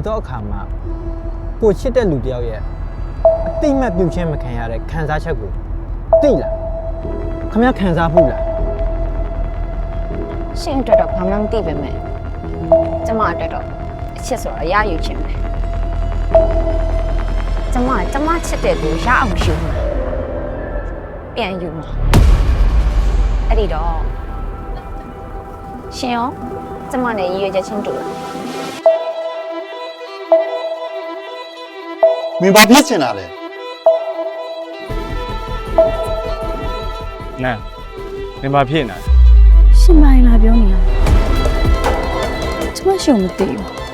တော့အခါမှာကိုချစ်တဲ့လူတယောက်ရဲ့အတိမတ်ပြုတ်ချင်းမခံရတဲ့ခံစားချက်ကိုသိလားခမရခံစားဘူးလား ရှင့်အတွက်တော့ဘာမှမသိပဲမဲ့ကျမအတွက်တော့အချစ်ဆိုတော့ရယူချင်တယ်ကျမချစ်တဲ့သူရအောင်ယူမှာပြန်ယူမှာအဲ့ဒီတော့ရှင်ရောကျမနဲ့ရည်ရွယ်ချက်ချင်းတူလား မင်းဘာဖြစ်ချင်တာလဲ နန်းမင်းဘာဖြစ်နေလဲ ရှင်မိုင်လာပြောနေရကျမရှုံမသိဘူး